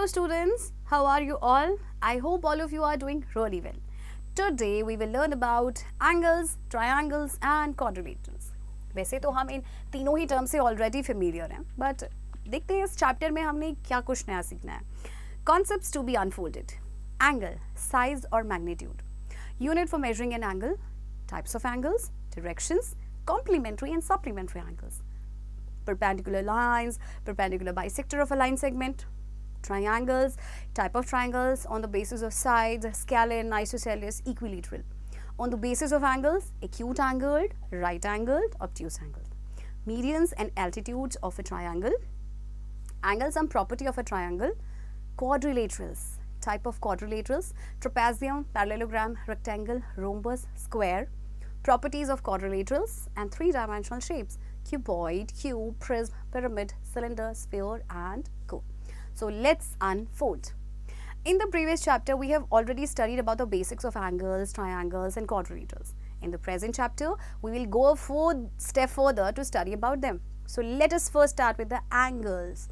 Hello students, how are you all? I hope all of you are doing really well. Today we will learn about angles, triangles and quadrilaterals. वैसे तो हम इन तीनों ही term से already familiar हैं, but देखते हैं इस chapter में हमने क्या कुछ नया सीखना है. Concepts to be unfolded. Angle, size or magnitude. Unit for measuring an angle, types of angles, directions, complementary and supplementary angles. Perpendicular lines, perpendicular bisector of a line segment. Triangles, type of triangles on the basis of sides, scalene, isosceles, equilateral. On the basis of angles, acute angled, right angled, obtuse angled. Medians and altitudes of a triangle. Angles and property of a triangle. Quadrilaterals, type of quadrilaterals, trapezium, parallelogram, rectangle, rhombus, square. Properties of quadrilaterals and three-dimensional shapes, cuboid, cube, prism, pyramid, cylinder, sphere and cone. So let's unfold. In the previous chapter, we have already studied about the basics of angles, triangles and quadrilaterals. In the present chapter, we will go a step further to study about them. So let us first start with the angles.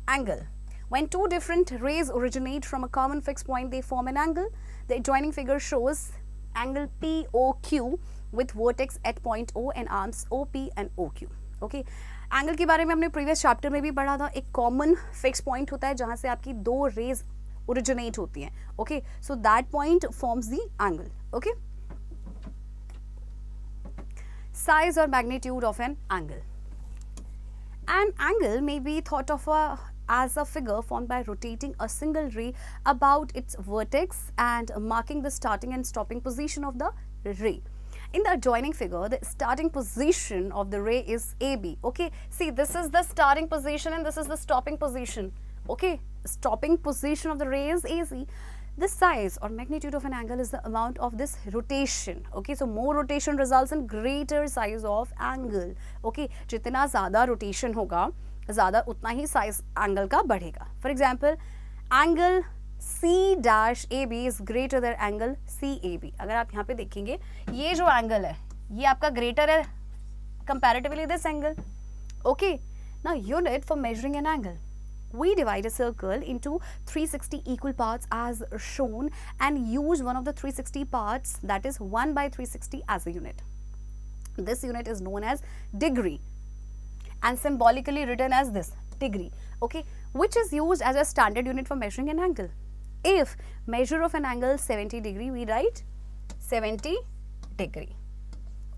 Angle. When two different rays originate from a common fixed point, they form an angle. The adjoining figure shows angle POQ with vertex at point O and arms OP and OQ. Okay. Angle के बारे में हमने previous chapter में भी पढ़ा था. एक common fix point होता है जहां से आपकी दो रेज ओरिजिनेट होती हैं. Okay, so that point forms the angle. Okay, size और magnitude of an angle. An angle may be thought of as a figure formed by rotating a single ray about its vertex and marking the starting and stopping position of the ray. In the adjoining figure, the starting position of the ray is AB. Okay, see, this is the starting position and this is the stopping position. Okay, stopping position of the ray is AC. The size or magnitude of an angle is the amount of this rotation. Okay, so more rotation results in greater size of angle. Okay, जितना ज़्यादा rotation होगा, ज़्यादा उतना ही size angle का बढ़ेगा. For example, angle C-AB is greater than angle CAB. अगर आप यहाँ पे देखेंगे, ये जो angle है, ये आपका greater है comparatively this angle. Okay, now unit for measuring an angle. We divide a circle into 360 equal parts as shown and use one of the 360 parts, that is 1 by 360 as a unit. This unit is known as degree and symbolically written as this, degree, okay, which is used as a standard unit for measuring an angle. If measure of an angle 70 degree, we write 70 degree.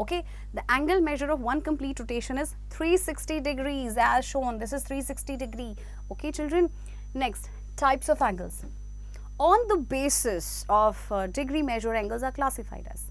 Okay, the angle measure of one complete rotation is 360 degrees as shown. This is 360 degree. Okay, children. Next, types of angles. On the basis of degree measure, angles are classified as: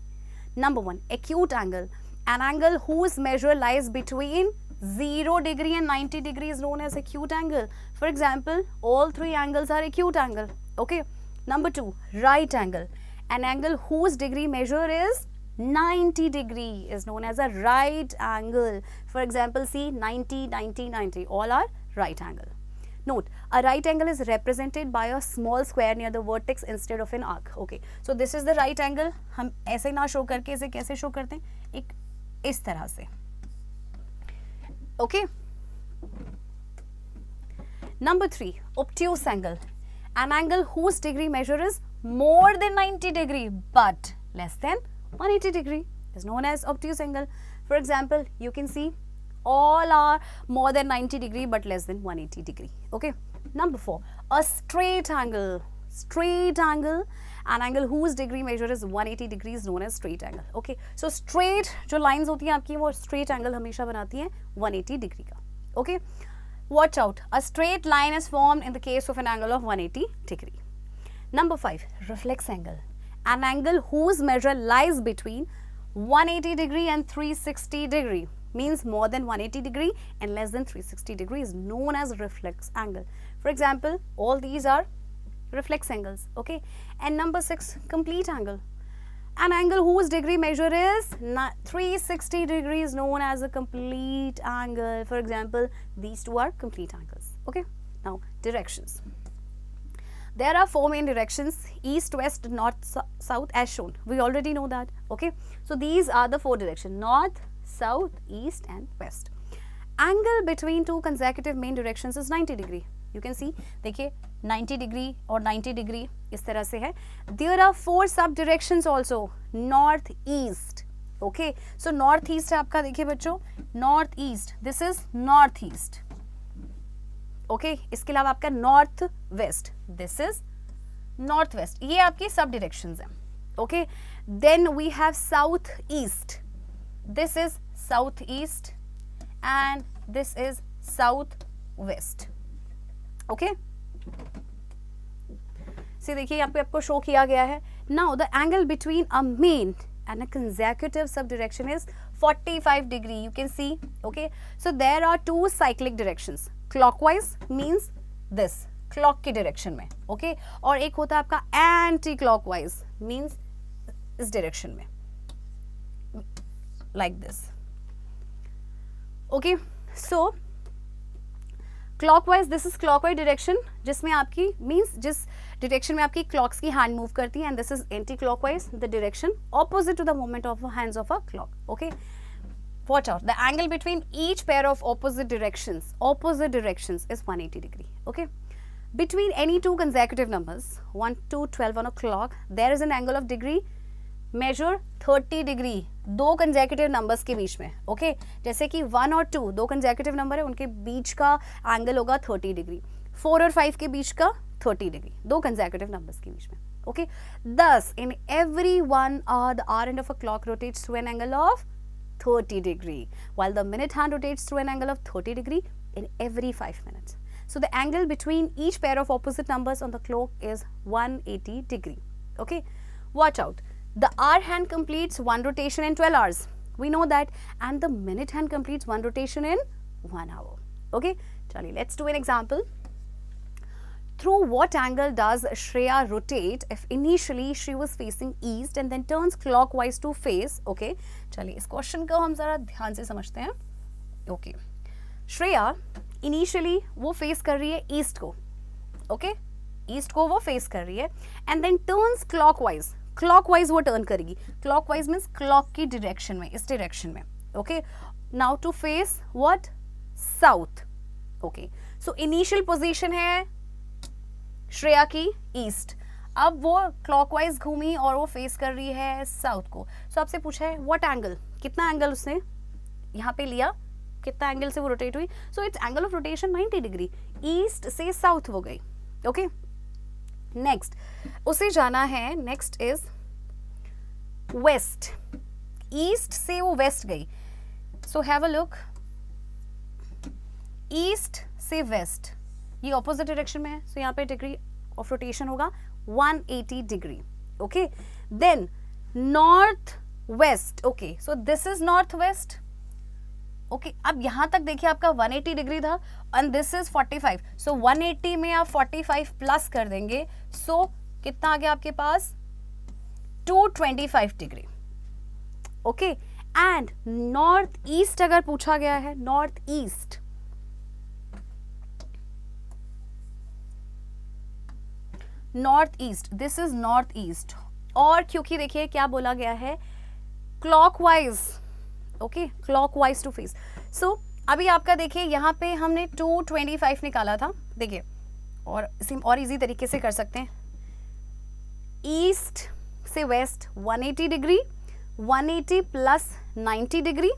number 1, acute angle. An angle whose measure lies between 0 degree and 90 degree is known as acute angle. For example, all three angles are acute angle. Okay. Number 2, right angle. An angle whose degree measure is 90 degree is known as a right angle. For example, see, 90, 90, 90, all are right angle. Note, a right angle is represented by a small square near the vertex instead of an arc. Okay, so this is the right angle. हम ऐसे ना show करके इसे कैसे show करते हैं? एक इस तरह से. Okay. Number 3, obtuse angle. An angle whose degree measure is more than 90 degree but less than 180 degree is known as obtuse angle. For example, you can see all are more than 90 degree but less than 180 degree. Okay. Number 4, a straight angle. Straight angle, an angle whose degree measure is 180 degree is known as straight angle. Okay. So straight जो lines होती हैं आपकी वो straight angle हमेशा बनाती हैं 180 degree का. Okay. Watch out, a straight line is formed in the case of an angle of 180 degree. Number 5, reflex angle. An angle whose measure lies between 180 degree and 360 degree, means more than 180 degree and less than 360 degree is known as reflex angle. For example, all these are reflex angles. Okay. And number 6, complete angle. An angle whose degree measure is 360 degrees known as a complete angle. For example, these two are complete angles. Okay. Now, directions. There are 4 main directions: east, west, north, south as shown. We already know that. Okay. So, these are the 4 directions: north, south, east and west. Angle between two consecutive main directions is 90 degree. You can see, देखिए 90 degree और 90 degree इस तरह से है. There are 4 सब directions also, north east. Okay, so north east है आपका, देखिए बच्चों north east, this is north east. Okay, इसके अलावा आपका north west, this is north west. ये आपकी सब डायरेक्शंस हैं. Okay, then we have south east, this is south east and this is south west. Okay, see देखिए यहाँ पे आपको शो किया गया है. Now the angle between a main and a consecutive subdirection is 45 degree, you can see. Okay, so there are 2 cyclic directions. Clockwise means this, clock की direction में. Okay, और एक होता है आपका anti clockwise means इस direction में, like this. Okay, so clockwise, this is clockwise direction जिसमें आपकी means जिस डायरेक्शन में आपकी क्लॉक्स की हैंड मूव करती है, and this is anticlockwise, the direction opposite to the movement of hands of a clock. Okay, watch out, the angle between each pair of opposite directions is 180 degree. Okay, between any 2 consecutive numbers 1 to 12 on a clock there is an angle of degree measure 30 degree, 2 consecutive numbers के बीच में. Okay, जैसे कि 1 और 2 2 consecutive number है, उनके बीच का angle होगा 30 degree. 4 और 5 के बीच का 30 डिग्री, 2 consecutive numbers के बीच में. Okay, thus in every 1 hour the hour end of a clock rotates through an angle of 30 degree while the minute hand rotates through an angle of 30 degree in every 5 minutes. So the angle between each pair of opposite numbers on the clock is 180 degree. Okay, watch out, the hour hand completes 1 rotation in 12 hours, we know that, and the minute hand completes 1 rotation in 1 hour. Okay, chaliye let's do an example. Through what angle does Shreya rotate if initially she was facing east and then turns clockwise to face? Okay, चलिए इस question को हम जरा ध्यान से समझते हैं. Okay, Shreya initially वो फेस कर रही है ईस्ट को. ओके, ईस्ट को वो फेस कर रही है and then turns clockwise, clockwise वो टर्न करेगी. क्लॉकवाइज मीन्स क्लॉक की डायरेक्शन में, इस डायरेक्शन में. Okay, now to face what, south. Okay, so initial position है श्रेया की ईस्ट, अब वो क्लॉकवाइज घूमी और वो फेस कर रही है साउथ को. सो आपसे पूछा है व्हाट एंगल, कितना एंगल उसने यहाँ पे लिया, कितना एंगल से वो रोटेट हुई. So it's angle of rotation 90 degree, east से साउथ हो गई. ओके, नेक्स्ट उसे जाना है, नेक्स्ट इज वेस्ट, ईस्ट से वो वेस्ट गई. So have a look, east से वेस्ट, ये ऑपोजिट डायरेक्शन में है, सो यहाँ पे डिग्री ऑफ रोटेशन होगा 180 degree. Okay, then north west. Okay, so this is north west. Okay, अब यहां तक देखिए आपका 180 डिग्री था एंड दिस इज 45. सो 180 में आप 45 प्लस कर देंगे, सो कितना आ गया आपके पास, 225 degree. Okay, and north east अगर पूछा गया है, north east, north east, this is north east, और क्योंकि देखिए क्या बोला गया है, clockwise. Okay, clockwise to face. So अभी आपका देखिए यहाँ पे हमने 225 निकाला था, देखिए, और इसी और इजी तरीके से कर सकते हैं. ईस्ट से west 180 degree, 180 plus 90 degree.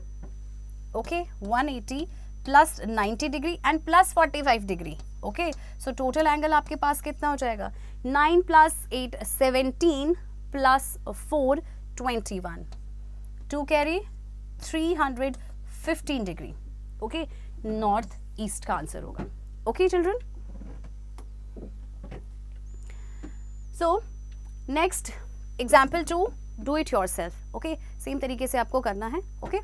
Okay, 180 plus 90 degree and plus 45 degree. Okay, so total angle आपके पास कितना हो जाएगा, 9 plus 8 17 plus 4 21, 2 carry 315 degree. Okay, north east का आंसर होगा. Okay children, so next example 2, do it yourself. Okay, same तरीके से आपको करना है. ओके,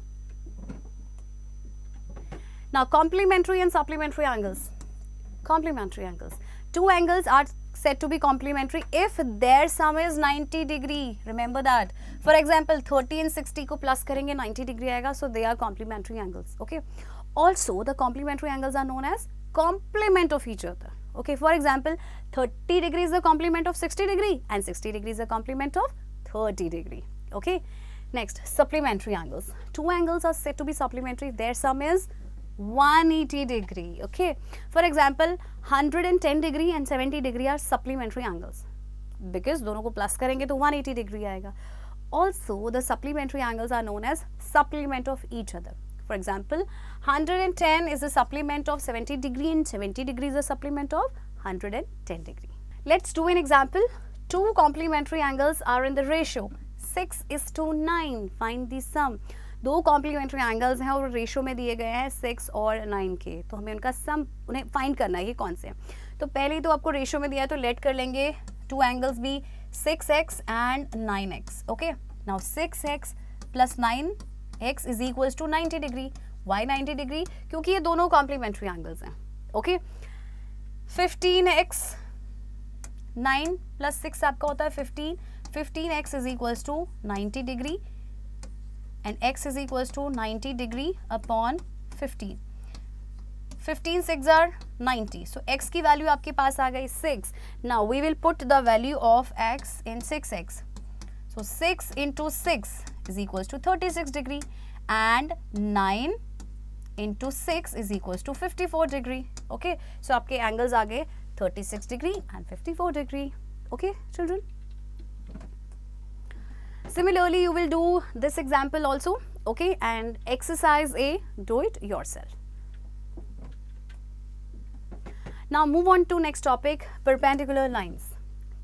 now complementary and supplementary angles. Complementary angles, 2 angles are said to be complementary if their sum is 90 degree. Remember that. For example, 30 and 60 को plus करेंगे 90 degree आएगा, so they are complementary angles. Okay. Also, the complementary angles are known as complement of each other. Okay. For example, 30 degree is the complement of 60 degree and 60 degree is the complement of 30 degree. Okay. Next, supplementary angles. 2 angles are said to be supplementary. Their sum is 180 degree. Okay, for example 110 degree and 70 degree are supplementary angles because दोनों को plus करेंगे तो 180 degree आएगा. Also the supplementary angles are known as supplement of each other. For example 110 is a supplement of 70 degree and 70 degree is a supplement of 110 degree. Let's do an example. Two complementary angles are in the ratio 6:9. Find the sum. दो complementary angles हैं और ratio में दिए गए हैं 6 और 9 के, तो हमें उनका सम उन्हें फाइंड करना है कि कौन से हैं. तो पहले तो आपको रेशो में दिया है तो लेट कर लेंगे टू एंगल्स भी 6x and 9x. Okay, now 6x plus 9x is equals to 90 degree. Why 90 degree? क्योंकि ये दोनों कॉम्प्लीमेंट्री एंगल्स हैं. ओके, 15x 9 प्लस 6 आपका होता है 15. 15x is equals to 90 degree and x is equals to 90 degree upon 15. 15 6 are 90. So x की value आपके पास आ गई 6. Now we will put the value of x in 6x. So 6 into 6 is equals to 36 degree and 9 into 6 is equals to 54 degree. Okay, so आपके angles आ गए 36 degree and 54 degree. Okay children. Similarly, you will do this example also, okay, and exercise A, do it yourself. Now move on to next topic, perpendicular lines.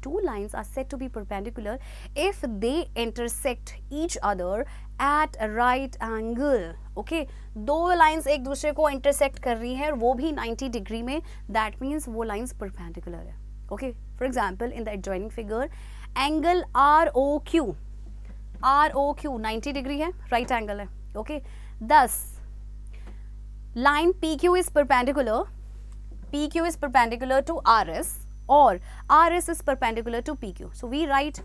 Two lines are said to be perpendicular if they intersect each other at a right angle. Okay, दो lines एक दूसरे को intersect कर रही हैं वो भी 90 degree में, that means वो lines perpendicular है. Okay, for example in the adjoining figure, angle ROQ 90 degree है, राइट एंगल है. Okay, thus line PQ is perpendicular to RS or RS is perpendicular to PQ. So we write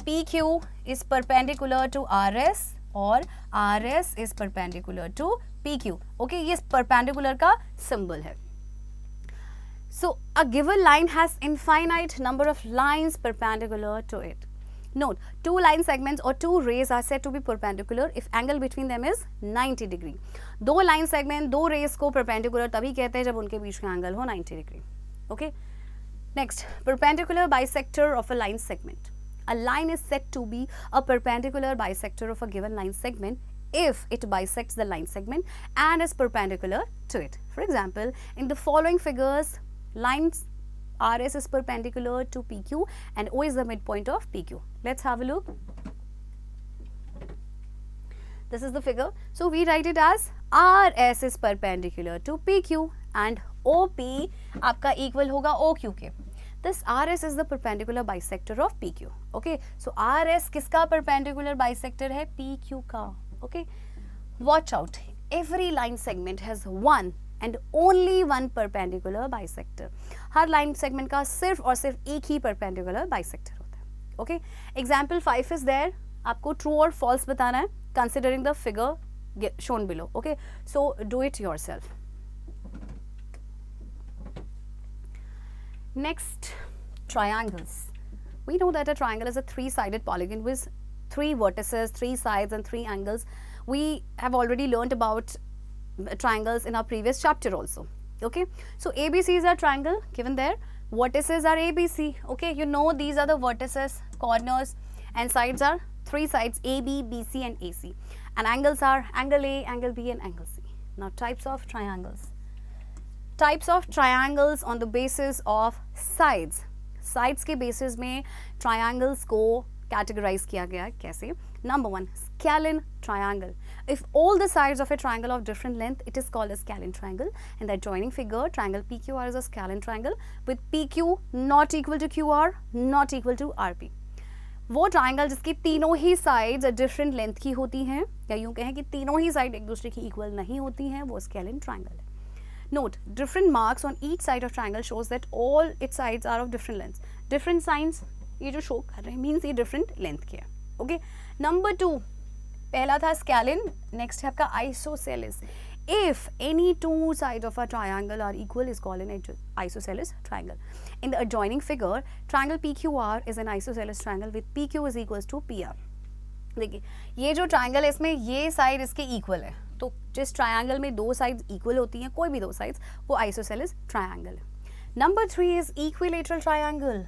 PQ is perpendicular to RS or RS is perpendicular to PQ. Okay, ये perpendicular का symbol है. So a given line has infinite number of lines perpendicular to it. Note, two line segments or two rays are said to be perpendicular if angle between them is 90 degree. दो line segment, दो rays को perpendicular तभी कहते हैं जब उनके बीच का angle हो 90 degree. Okay. Next, perpendicular bisector of a line segment. A line is said to be a perpendicular bisector of a given line segment if it bisects the line segment and is perpendicular to it. For example, in the following figures, lines RS is perpendicular to PQ and O is the midpoint of PQ. Let's have a look. This is the figure. So we write it as RS is perpendicular to PQ and OP आपका equal होगा OQ के. This RS is the perpendicular bisector of PQ. Okay. So RS किसका perpendicular bisector है? PQ का. Okay. Watch out. Every line segment has one and only one perpendicular bisector. Her line segment का सिर्फ और सिर्फ एक ही perpendicular bisector होता है. Okay. Example 5 is there. आपको true or false बताना है considering the figure shown below. Okay. So do it yourself. Next, triangles. We know that a triangle is a three-sided polygon with three vertices, three sides and three angles. We have already learned about triangles in our previous chapter also. Okay, so ABC is a triangle given there. Vertices are ABC. Okay, you know these are the vertices, corners, and sides are three sides AB, BC, and AC. And angles are angle A, angle B, and angle C. Now, types of triangles. Types of triangles on the basis of sides. Sides के basis में triangles को categorize किया गया है कैसे? Number 1, scalene triangle. If all the sides of a triangle of different length, it is called a scalene triangle. In the adjoining figure, triangle PQR is a scalene triangle with PQ not equal to QR, not equal to RP. वो triangle जिसकी तीनों ही sides different length की होती हैं या यूँ कहें कि तीनों ही साइड एक दूसरे की इक्वल नहीं होती हैं, वो स्केलिन ट्राइंगल है. Note, different marks on each side of triangle shows that all its sides are of different lengths. Different signs ये जो शो कर रहे हैं मीन्स ये डिफरेंट लेंथ के हैं. ओके, नंबर 2 पहला था स्केलिन, नेक्स्ट है आपका isosceles. If any two sides of a triangle are equal is called an isosceles triangle. In the adjoining figure, triangle PQR is an isosceles triangle with PQ is equals to PR. देखिए ये जो triangle है इसमें ये side इसके equal है. तो जिस ट्रायंगल में दो साइड्स इक्वल होती हैं, कोई भी दो साइड्स, वो आइसोसेलेस ट्रायंगल है. Number 3 is equilateral triangle.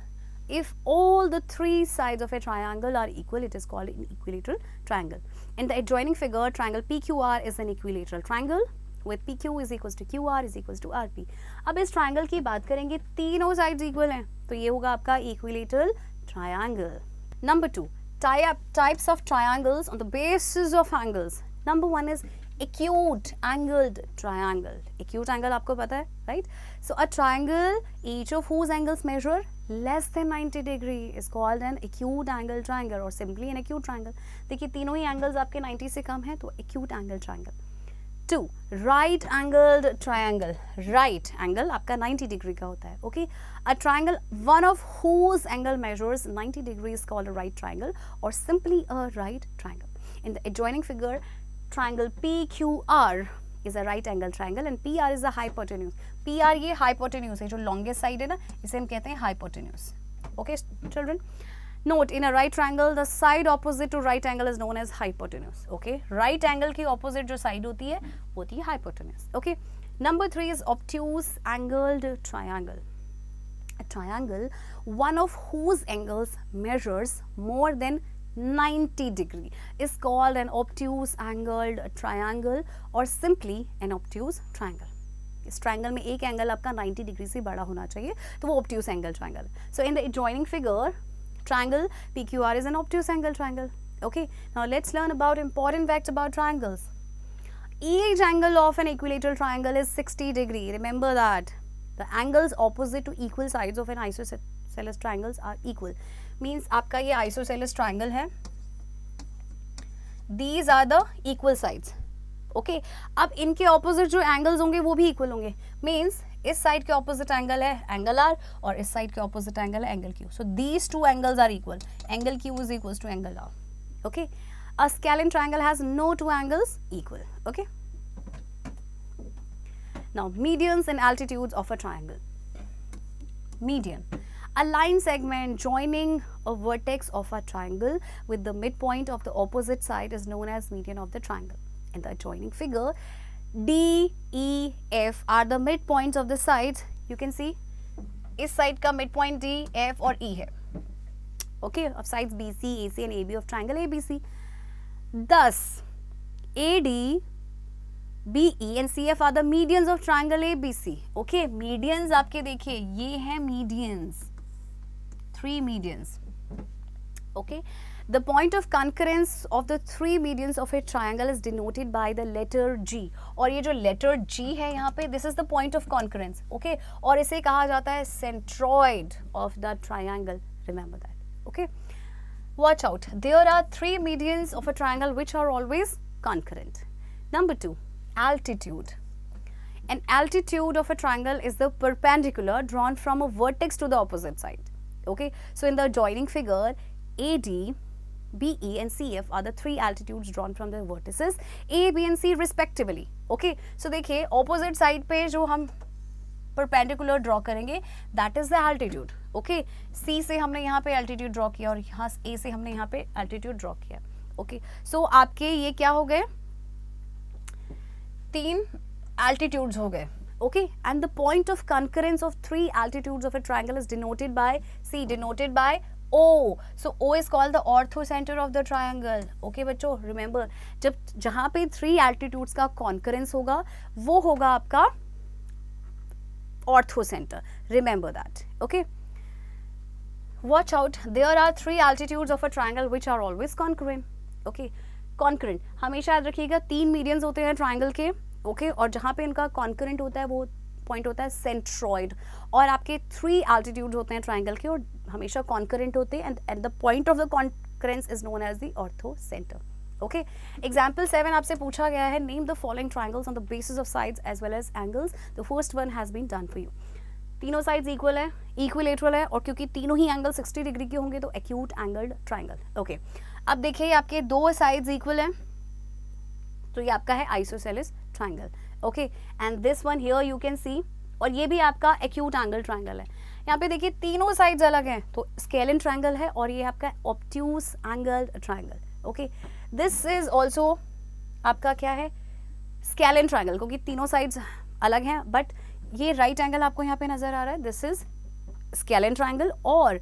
If all the three sides of a triangle are equal, it is called an equilateral triangle. In the adjoining figure, triangle PQR is an equilateral triangle with PQ is equals to QR is equals to RP. अब इस triangle की बात करेंगे, तीनों sides equal हैं, तो ये होगा आपका equilateral triangle. Number 2, types of triangles on the basis of angles. Number 1 is acute angled triangle. Acute angle आपको पता है, right? So a triangle each of whose angles measure less than 90 degree is called an acute angle triangle or simply an acute triangle. देखिए तीनों ही angles आपके 90 से कम है, तो acute angle triangle. 2, right angled triangle. Right angle आपका 90 degree का होता है, okay? A triangle one of whose angle measures 90 degree is called a right triangle or simply a right triangle. In the adjoining figure, triangle PQR is a right angle triangle and PR is a hypotenuse. PR ये hypotenuse है, जो longest side है ना, इसे हम कहते हैं hypotenuse. Okay, children? Note, in a right triangle, the side opposite to right angle is known as hypotenuse. Okay, right angle की opposite जो side होती है, वो होती है hypotenuse. Okay. Number 3 is obtuse angled triangle. A triangle, one of whose angles measures more than 90 degree is called an obtuse angled triangle or simply an obtuse triangle. इस triangle में एक angle आपका 90 degree से बड़ा होना चाहिए, तो वो obtuse angle triangle. So in the adjoining figure, triangle PQR is an obtuse angle triangle. Okay, now let's learn about important facts about triangles. Each angle of an equilateral triangle is 60 degree. Remember that. The angles opposite to equal sides of an isosceles triangles are equal. Means आपका ये isosceles triangle है. These are the equal sides. Okay. अब इनके opposite जो angles होंगे वो भी equal होंगे. Means इस side के opposite angle है angle R और इस side के opposite angle है angle Q. So these two angles are equal. Angle Q is equals to angle R. Okay. A scalene triangle has no two angles equal. Okay. Now medians and altitudes of a triangle. Median. A line segment joining a vertex of a triangle with the midpoint of the opposite side is known as median of the triangle. In the adjoining figure, D, E, F are the midpoints of the sides. You can see इस side का midpoint D, F और E है. Okay, of sides BC, AC and AB of triangle ABC. Thus, AD, BE and CF are the medians of triangle ABC. Okay, medians आपके देखिए ये हैं medians. 3 medians. Okay. The point of concurrence of the 3 medians of a triangle is denoted by the letter G. और ये जो letter G है यहाँ पे, this is the point of concurrence. Okay. और इसे कहा जाता है centroid of the triangle. Remember that. Okay. Watch out. There are 3 medians of a triangle which are always concurrent. Number 2, altitude. An altitude of a triangle is the perpendicular drawn from a vertex to the opposite side. Okay. So in the adjoining figure, AD, BE and CF are the 3 altitudes drawn from the vertices A, B and C respectively. Okay. So देखिए opposite side पे जो हम perpendicular draw करेंगे, that is the altitude. Okay. C से हमने यहाँ पे altitude draw किया और यहाँ A से हमने यहाँ पे altitude draw किया. Okay. So आपके ये क्या हो गए? 3 altitudes हो गए. Okay. And the point of concurrence of 3 altitudes of a triangle is denoted by denoted by O. So O is called the orthocenter of the triangle. Okay बच्चों, remember जब जहाँ पे 3 altitudes का concurrence होगा वो होगा आपका orthocenter. Remember that. Okay. Watch out. There are 3 altitudes of a triangle which are always concurrent. Okay. Concurrent. हमेशा याद रखिएगा 3 medians होते हैं triangle के. Okay. और जहाँ पे इनका concurrent होता है वो पॉइंट होता है सेंट्रॉइड और आपके 3 altitudes होते हैं ट्राइंगल के और हमेशा कॉन्करेंट होते हैं and the point of the concurrence is known as the orthocentre. Okay. Example 7 आपसे पूछा गया है, name the following triangles on the basis of sides as well as angles. The first one has been done for you. तीनों sides equal है, equilateral है और क्योंकि तीनों ही एंगल 60 डिग्री के होंगे तो एक्यूट एंगल्ड ट्राइंगल. ओके. अब देखिए आपके 2 साइड्स इक्वल हैं तो ये आपका है isosceles triangle. Okay. And this one here you can see और ये भी आपका एक्यूट एंगल ट्राइंगल है. यहाँ पे देखिए तीनों साइड्स अलग हैं तो स्केलिन ट्राइंगल है और ये आपका obtuse angle triangle. Okay. This is also आपका क्या है स्केलेन ट्राइंगल, क्योंकि तीनों साइड्स अलग हैं, बट ये राइट एंगल आपको यहाँ पे नजर आ रहा है, दिस इज स्केलेन ट्राइंगल और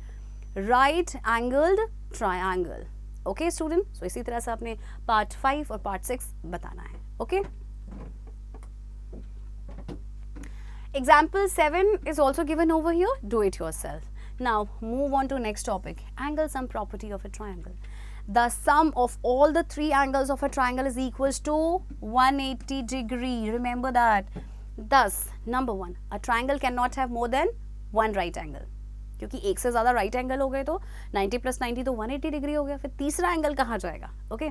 right angled triangle. Okay student, so इसी तरह से आपने पार्ट 5 और पार्ट 6 बताना है. Okay, example 7 is also given over here, do it yourself. Now move on to next topic, angle sum property of a triangle. The sum of all the three angles of a triangle is equals to 180 degree. Remember that. Thus, number 1, a triangle cannot have more than one right angle. क्योंकि एक से ज़्यादा right angle हो गए तो 90 + 90 तो 180 degree हो गया, फिर तीसरा एंगल कहाँ जाएगा. Okay.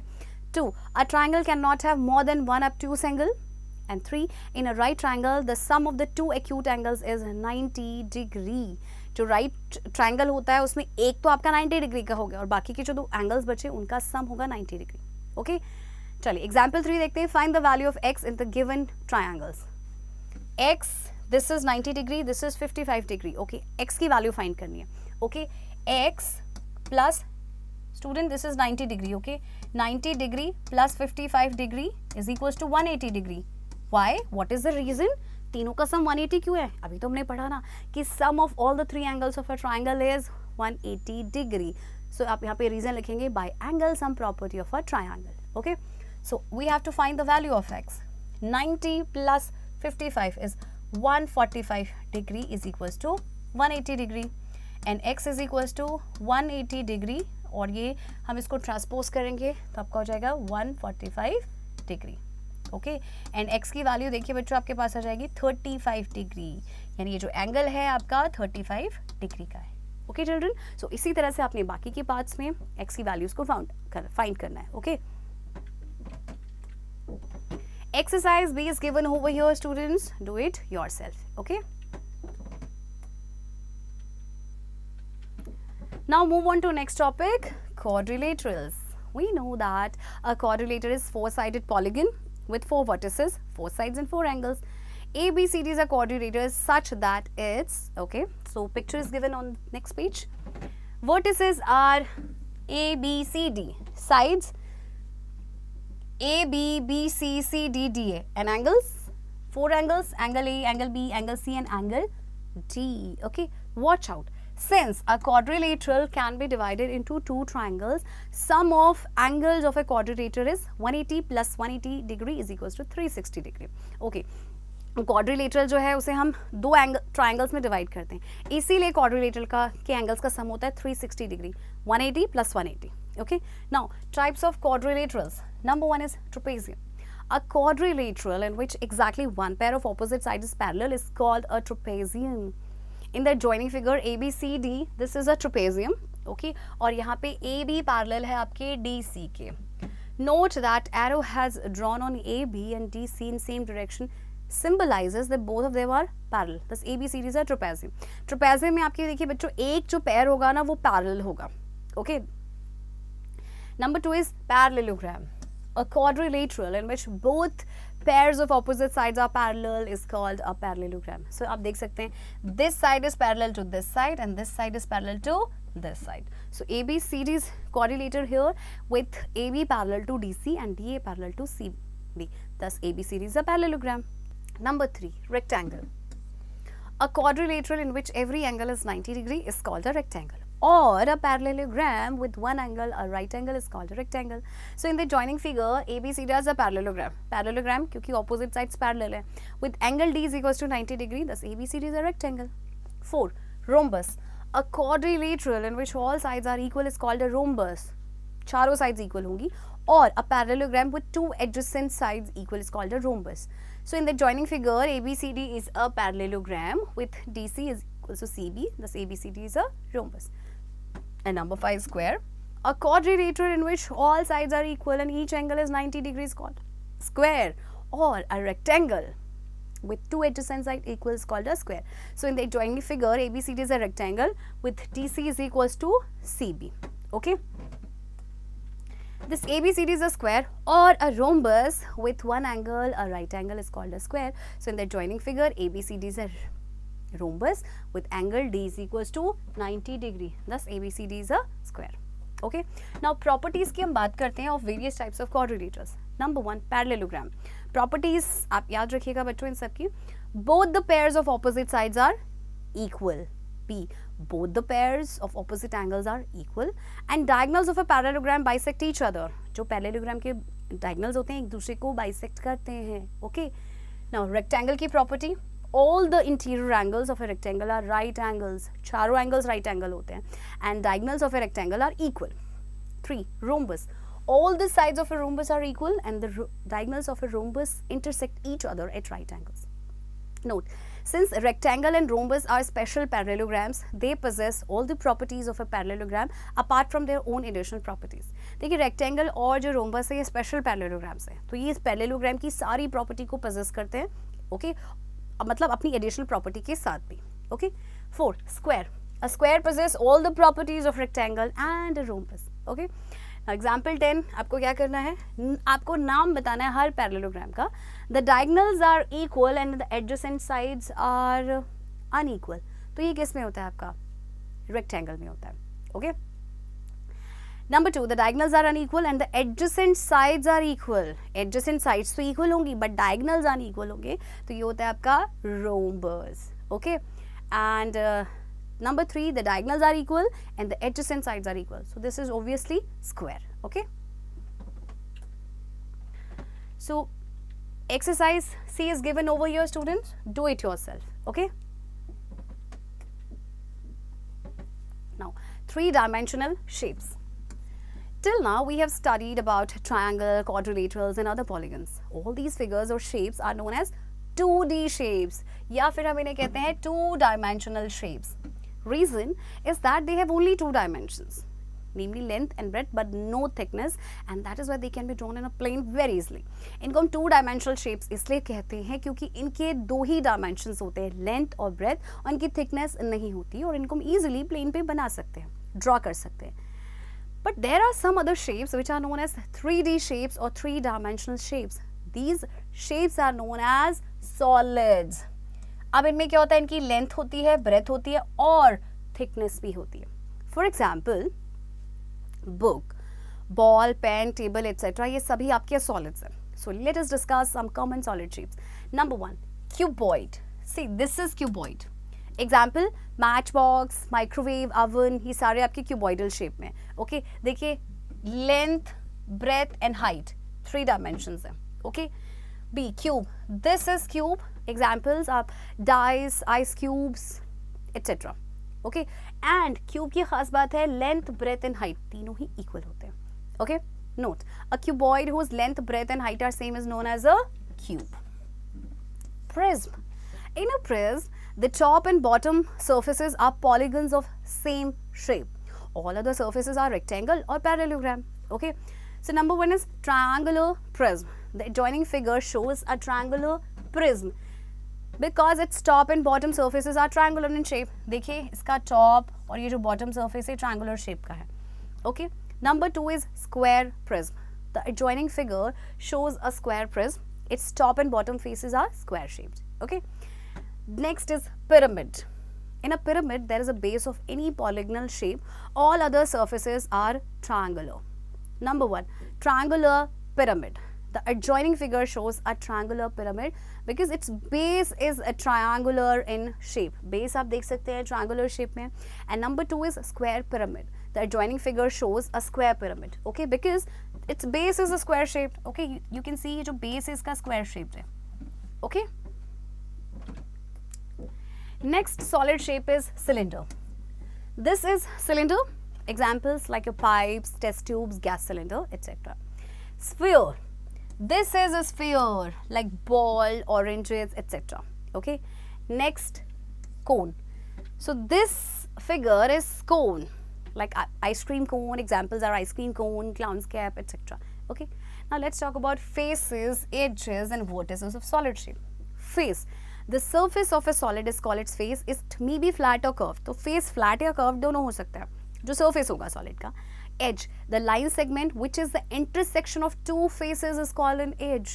2, a triangle cannot have more than one obtuse angle. And 3, in a right triangle, the sum of the two acute angles is 90 degree. जो राइट ट्राइंगल होता है उसमें एक तो आपका 90 डिग्री का हो गया और बाकी के जो दो एंगल्स बचे उनका सम होगा 90 डिग्री. ओके, चलिए एग्जाम्पल 3 देखते हैं. Find the value of x in the given triangles. x, this is 90 degree, this is 55 degree. Okay, x की वैल्यू फाइंड करनी है. Okay, x plus student this is 90 degree. Okay, 90 degree plus 55 degree is equals to 180 degree. Why? What is the reason? तीनों का सम 180 क्यों है? अभी तो हमने पढ़ा ना कि sum of all the three angles of a triangle is 180 degree. So आप यहाँ पे रीजन लिखेंगे by angle sum property of a triangle. Okay, so we have to find the value of x. 90 plus 55 is 145 degree is equals to 180 degree and x is equals to 180 degree और ये हम इसको transpose करेंगे तो आपका हो जाएगा 145 degree. Okay, and x की वैल्यू देखिए बच्चों आपके पास आ जाएगी 35 डिग्री, यानी ये जो एंगल है आपका 35 डिग्री का है. ओके चिल्ड्रन, सो इसी तरह से आपने बाकी के पार्ट्स में x की वैल्यूज को फाइंड करना है. Okay, exercise B is given over here students, do it yourself. Okay, now move on to next topic, quadrilaterals. We know that a quadrilateral is four-sided polygon with 4 vertices, 4 sides and 4 angles. ABCD is a quadrilateral such that it's, okay, so picture is given on next page. Vertices are ABCD, sides AB, BC, CD, DA, and angles, 4 angles, angle A, angle B, angle C and angle D. Okay, watch out. Since a quadrilateral can be divided into two triangles, sum of angles of a quadrilateral is 180 plus 180 degree is equals to 360 degree. Okay, quadrilateral जो है उसे हम दो triangles में divide करते हैं, इसीलिए quadrilateral का के एंगल्स का सम होता है 360 degree, 180 plus 180. Okay, now types of quadrilaterals. Number 1 is trapezium. A quadrilateral in which exactly one pair of opposite sides is parallel is called a trapezium. In the joining figure ABCD, this is a trapezium. Okay, और यहाँ पे AB parallel है आपके DC के. Note that arrow has drawn on AB and DC in same direction symbolizes that both of them are parallel. Thus ABCD is a trapezium. Trapezium में आपके देखिए बच्चों एक जो पैर होगा ना वो parallel होगा. Okay. Number 2 is parallelogram. A quadrilateral in which both pairs of opposite sides are parallel is called a parallelogram. So आप देख सकते हैं this side is parallel to this side and this side is parallel to this side. So ABCD is quadrilateral here with AB parallel to DC and DA parallel to CB. Thus ABCD is a parallelogram. Number 3, rectangle. A quadrilateral in which every angle is 90 degree is called a rectangle. Or a parallelogram with one angle, a right angle is called a rectangle. So in the joining figure, ABCD is a parallelogram. Parallelogram क्योंकि opposite sides parallel है. With angle D is equals to 90 degree, thus ABCD is a rectangle. 4, rhombus. A quadrilateral in which all sides are equal is called a rhombus. चारों sides equal होंगी. Or a parallelogram with two adjacent sides equal is called a rhombus. So in the joining figure, ABCD is a parallelogram with DC is equals to CB, thus ABCD is a rhombus. And number 5, square. A quadrilateral in which all sides are equal and each angle is 90 degrees called square. Or a rectangle with two adjacent sides equal is called a square. So in the joining figure, ABCD is a rectangle with DC is equals to CB. Okay. This ABCD is a square or a rhombus with one angle, a right angle is called a square. So in the joining figure, ABCD is a rhombus with angle D is equals to 90 degree. Thus ABCD is a square. Okay. Now properties की हम बात करते हैं of various types of quadrilaterals. Number 1, parallelogram. Properties आप याद रखिएगा बच्चों इन सब की. Both the pairs of opposite sides are equal. B, both the pairs of opposite angles are equal and diagonals of a parallelogram bisect each other. जो parallelogram के diagonals होते हैं एक दूसरे को bisect करते हैं. Okay. Now rectangle की property, all the interior angles of a rectangle are right angles. चारों angles right angle होते हैं and diagonals of a rectangle are equal. 3. Rhombus, all the sides of a rhombus are equal and the diagonals of a rhombus intersect each other at right angles. Note, since rectangle and rhombus are special parallelograms, they possess all the properties of a parallelogram apart from their own additional properties. देखिए rectangle और जो rhombus है ये special parallelograms है, तो ये इस parallelogram की सारी property को possess करते हैं. Okay, मतलब अपनी additional property के साथ भी. Okay. 4. Square, a square possess all the properties of rectangle and a rhombus. Okay. Example 10 आपको क्या करना है, आपको नाम बताना है हर पैरेललोग्राम का. The diagonals are equal and the adjacent sides are unequal. तो ये किस में होता है आपका, रेक्टेंगल में होता है. Okay. Number 2, the diagonals are unequal and the adjacent sides are equal. Adjacent sides तो इक्वल होंगी बट डायगोनल्स अनइक्वल होंगे, तो ये होता है आपका rhombus. Okay. And number 3, the diagonals are equal and the adjacent sides are equal. So this is obviously square. Okay. So exercise C is given over here, students. Do it yourself. Okay. Now 3-dimensional shapes. Till now we have studied about triangle, quadrilaterals and other polygons. All these figures or shapes are known as 2D shapes या फिर हम इन्हें कहते हैं 2-dimensional shapes. Reason is that they have only 2 dimensions, namely length and breadth, but no thickness, and that is why they can be drawn in a plane very easily. इनको हम 2-dimensional shapes इसलिए कहते हैं क्योंकि इनके 2 ही dimensions होते हैं, length और breadth, और इनकी thickness नहीं होती और इनको हम easily plane पे बना सकते हैं, draw कर सकते हैं. But there are some other shapes which are known as 3D shapes or 3-dimensional shapes. These shapes are known as solids. अब इनमें क्या होता है, इनकी लेंथ होती है, ब्रेथ होती है और थिकनेस भी होती है. For example book, ball, pen, table etcetera, ये सभी आपके सॉलिड्स हैं. So let us discuss some common solid shapes. Number 1, cuboid. See this is cuboid. Example match box, microwave, oven, ये सारे आपके क्यूबॉइडल शेप में. ओके. देखिए length, breadth and height 3 dimensions हैं. Okay. B, cube. This is cube. Examples are dice, ice cubes, etc. Okay. And cube की खास बात है length, breadth and height तीनों ही equal होते हैं. Okay. Note, a cuboid whose length, breadth and height are same is known as a cube. Prism. In a prism, the top and bottom surfaces are polygons of same shape. All other surfaces are rectangle or parallelogram. Okay. So number 1 is triangular prism. The adjoining figure shows a triangular prism because its top and bottom surfaces are triangular in shape. देखिए इसका top और ये जो bottom surface है triangular shape का है. Okay. Number 2 is square prism. The adjoining figure shows a square prism. Its top and bottom faces are square shaped. Okay. Next is pyramid. In a pyramid, there is a base of any polygonal shape. All other surfaces are triangular. Number 1, triangular pyramid. The adjoining figure shows a triangular pyramid because its base is a triangular in shape. Base आप देख सकते हैं triangular shape में. And number 2 is square pyramid. The adjoining figure shows a square pyramid. Okay, because its base is a square shaped. Okay, you can see जो base is का square shaped है. Okay. Next solid shape is cylinder. This is cylinder. Examples like your pipes, test tubes, gas cylinder, etc. Sphere. This is a sphere like ball, oranges, etc. Okay. Next, cone. So this figure is cone, like ice cream cone. Examples are ice cream cone, clown's cap, etc. Okay. Now let's talk about faces, edges, and vertices of solid shape. Face. The surface of a solid is called its face. It may be flat or curved. तो face flat या curved दोनों हो सकता है. जो surface होगा solid का. Edge, the line segment which is the intersection of 2 faces is called an edge.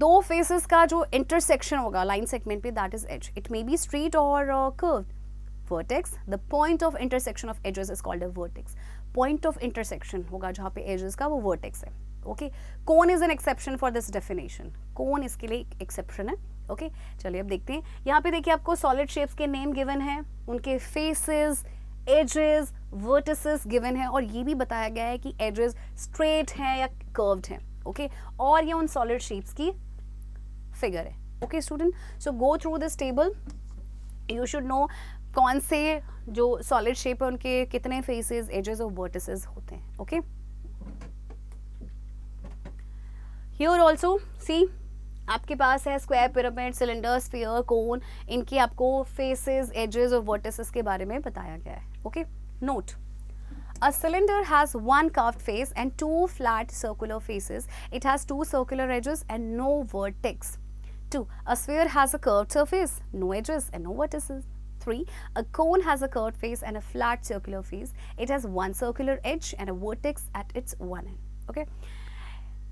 2 faces का जो intersection होगा line segment पे, that is edge. It may be straight or curved. Vertex, the point of intersection of edges is called a vertex. Point of intersection होगा जहाँ पे edges का वो vertex है. Okay, cone is an exception for this definition, cone इसके लिए exception है. Okay, चलिए अब देखते हैं. यहाँ पे देखिए आपको सॉलिड शेप्स के नेम गिवन है, उनके फेसेस, एजेस, वर्टिसेस गिवन है, और ये भी बताया गया है कि एजेस स्ट्रेट हैं या कर्व्ड हैं. ओके, और ये उन सॉलिड शेप्स की फिगर है. Okay student, so go through this table, you should know कौन से जो सॉलिड शेप है उनके कितने फेसेस, एजेस और वर्टिसेस होते हैं. ओके, हियर ऑल्सो सी आपके पास है स्क्वायर, पिरामिड, सिलेंडर, स्फीयर, कोन, इनके आपको फेसेस, एजेस और वर्टिसेस के बारे में बताया गया है. Okay, note, a cylinder has one curved face and two flat circular faces. It has two circular edges and no vertex. 2. A sphere has a curved surface, no edges and no vertices. 3. A cone has a curved face and a flat circular face. It has one circular edge and a vertex at its one end. Okay.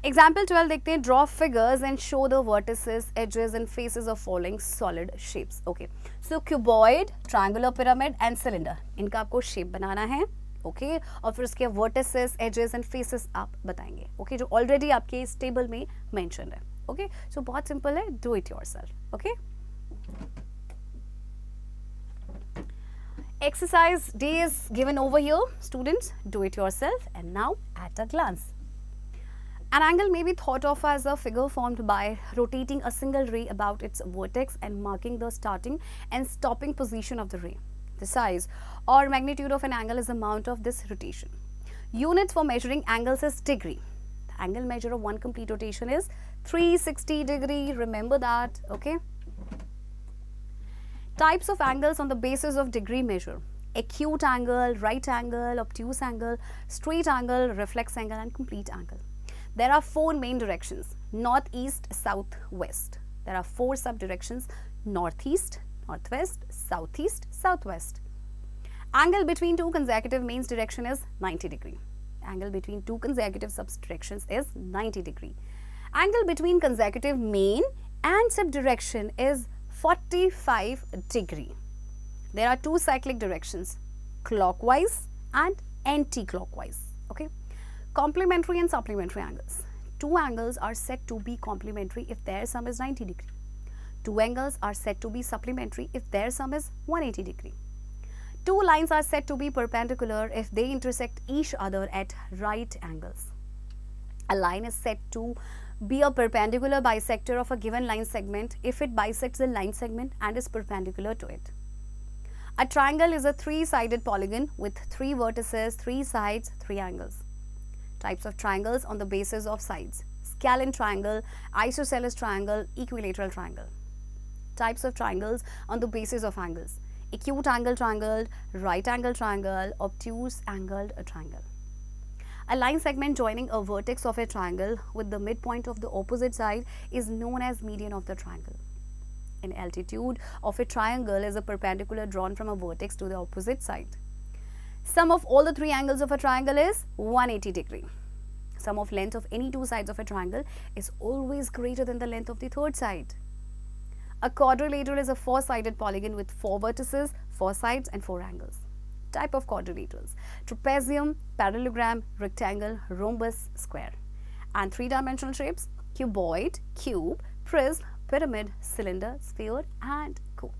Example 12 देखते हैं. Draw figures and show the vertices, edges and faces of following solid shapes. Okay. So cuboid, triangular pyramid and cylinder. इनका आपको shape बनाना है. Okay, और फिर उसके vertices, ages and faces आप बताएंगे. ओके, जो ऑलरेडी आपके इस टेबल में मेंशन है. ओके, सो बहुत सिंपल है, do it yourself. Okay, exercise D is given over here. Students, do it yourself. And now at a glance, an angle may be thought of as a figure formed by rotating a single ray about its vertex and marking the starting and stopping position of the ray. The size or magnitude of an angle is the amount of this rotation. Units for measuring angles is degree. The angle measure of one complete rotation is 360 degree. Remember that. Okay. Types of angles on the basis of degree measure: acute angle, right angle, obtuse angle, straight angle, reflex angle and complete angle. There are four main directions: north, east, south, west. There are four sub-directions: northeast, northwest, southeast, southwest. Angle between two consecutive mains direction is 90 degree. Angle between two consecutive subdirections is 90 degree. Angle between consecutive main and subdirection is 45 degree. There are two cyclic directions: clockwise and anti-clockwise. Okay. Complementary and supplementary angles. Two angles are said to be complementary if their sum is 90 degree. Two angles are said to be supplementary if their sum is 180 degree. Two lines are said to be perpendicular if they intersect each other at right angles. A line is said to be a perpendicular bisector of a given line segment if it bisects the line segment and is perpendicular to it. A triangle is a three-sided polygon with three vertices, three sides, three angles. Types of triangles on the basis of sides: scalene triangle, isosceles triangle, equilateral triangle. Types of triangles on the basis of angles: acute angle triangle, right angle triangle, obtuse angled triangle. A line segment joining a vertex of a triangle with the midpoint of the opposite side is known as median of the triangle. An altitude of a triangle is a perpendicular drawn from a vertex to the opposite side. Sum of all the three angles of a triangle is 180 degree. Sum of length of any two sides of a triangle is always greater than the length of the third side. A quadrilateral is a four-sided polygon with four vertices, four sides and four angles. Type of quadrilaterals: trapezium, parallelogram, rectangle, rhombus, square. And three-dimensional shapes: cuboid, cube, prism, pyramid, cylinder, sphere and cone.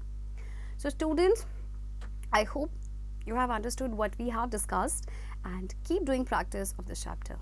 So students, I hope you have understood what we have discussed and keep doing practice of this chapter.